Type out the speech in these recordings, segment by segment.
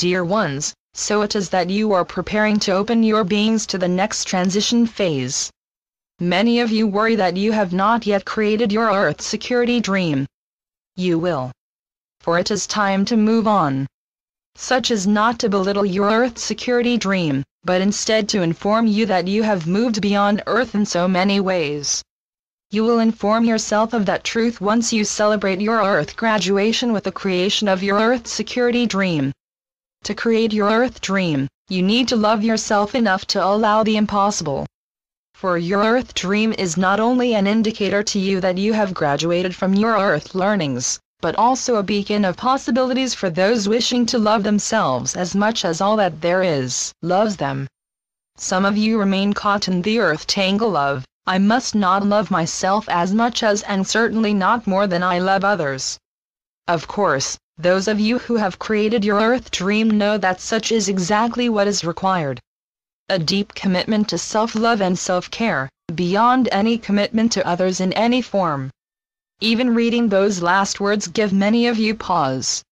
Dear ones, so it is that you are preparing to open your beings to the next transition phase. Many of you worry that you have not yet created your Earth security dream. You will. For it is time to move on. Such is not to belittle your Earth security dream, but instead to inform you that you have moved beyond Earth in so many ways. You will inform yourself of that truth once you celebrate your Earth graduation with the creation of your Earth security dream. To create your Earth dream, you need to love yourself enough to allow the impossible. For your Earth dream is not only an indicator to you that you have graduated from your Earth learnings, but also a beacon of possibilities for those wishing to love themselves as much as all that there is loves them. Some of you remain caught in the Earth tangle of, I must not love myself as much as and certainly not more than I love others. Of course, those of you who have created your Earth dream know that such is exactly what is required. A deep commitment to self-love and self-care, beyond any commitment to others in any form. Even reading those last words give many of you pause.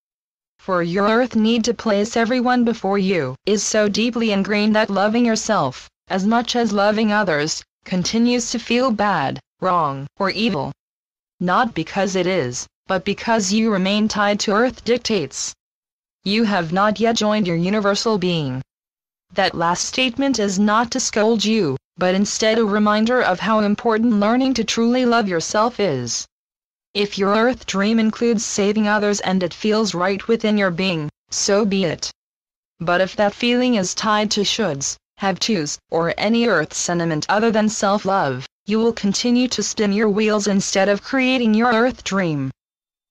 For your Earth need to place everyone before you is so deeply ingrained that loving yourself, as much as loving others, continues to feel bad, wrong, or evil. Not because it is, but because you remain tied to Earth dictates. You have not yet joined your universal being. That last statement is not to scold you, but instead a reminder of how important learning to truly love yourself is. If your Earth dream includes saving others and it feels right within your being, so be it. But if that feeling is tied to shoulds, have tos, or any Earth sentiment other than self-love, you will continue to spin your wheels instead of creating your Earth dream.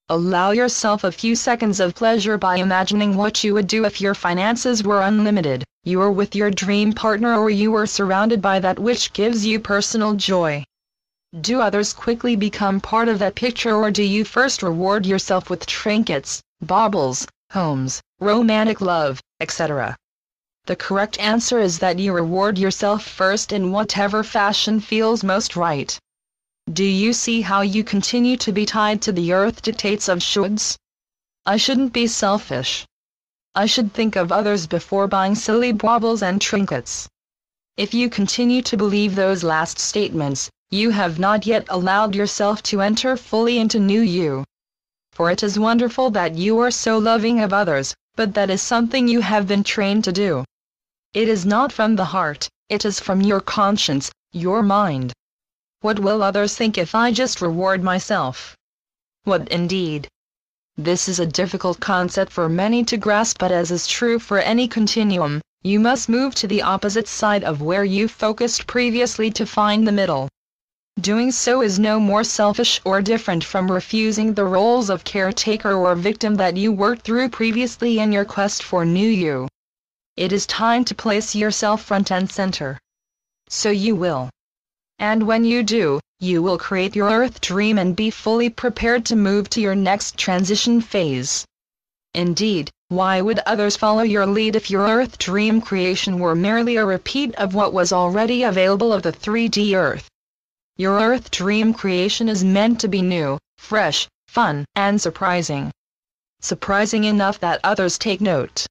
Allow yourself a few seconds of pleasure by imagining what you would do if your finances were unlimited, you were with your dream partner, or you were surrounded by that which gives you personal joy. Do others quickly become part of that picture, or do you first reward yourself with trinkets, baubles, homes, romantic love, etc.? The correct answer is that you reward yourself first in whatever fashion feels most right. Do you see how you continue to be tied to the Earth dictates of shoulds? I shouldn't be selfish. I should think of others before buying silly baubles and trinkets. If you continue to believe those last statements, you have not yet allowed yourself to enter fully into new you. For it is wonderful that you are so loving of others, but that is something you have been trained to do. It is not from the heart, it is from your conscience, your mind. What will others think if I just reward myself? What indeed? This is a difficult concept for many to grasp, but as is true for any continuum, you must move to the opposite side of where you focused previously to find the middle. Doing so is no more selfish or different from refusing the roles of caretaker or victim that you worked through previously in your quest for new you. It is time to place yourself front and center. So you will. And when you do, you will create your Earth dream and be fully prepared to move to your next transition phase. Indeed, why would others follow your lead if your Earth dream creation were merely a repeat of what was already available of the 3D Earth? Your Earth dream creation is meant to be new, fresh, fun, and surprising. Surprising enough that others take note.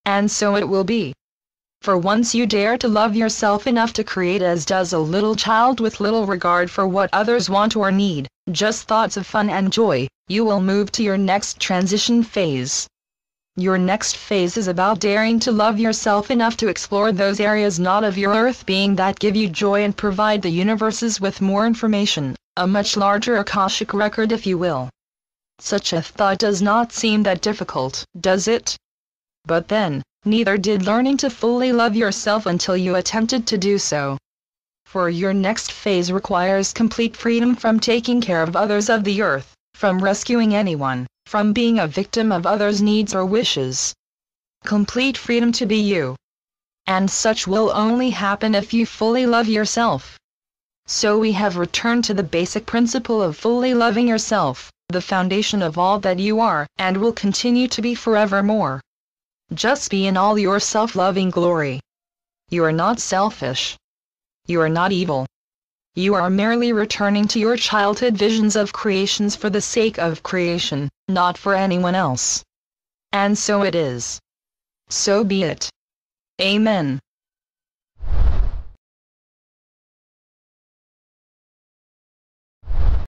And so it will be. For once you dare to love yourself enough to create as does a little child with little regard for what others want or need, just thoughts of fun and joy, you will move to your next transition phase. Your next phase is about daring to love yourself enough to explore those areas not of your Earth being that give you joy and provide the universes with more information, a much larger Akashic record if you will. Such a thought does not seem that difficult, does it? But then, neither did learning to fully love yourself until you attempted to do so. For your next phase requires complete freedom from taking care of others of the Earth, from rescuing anyone, from being a victim of others' needs or wishes. Complete freedom to be you. And such will only happen if you fully love yourself. So we have returned to the basic principle of fully loving yourself, the foundation of all that you are, and will continue to be forevermore. Just be in all your self-loving glory. You are not selfish. You are not evil. You are merely returning to your childhood visions of creations for the sake of creation, not for anyone else. And so it is. So be it. Amen.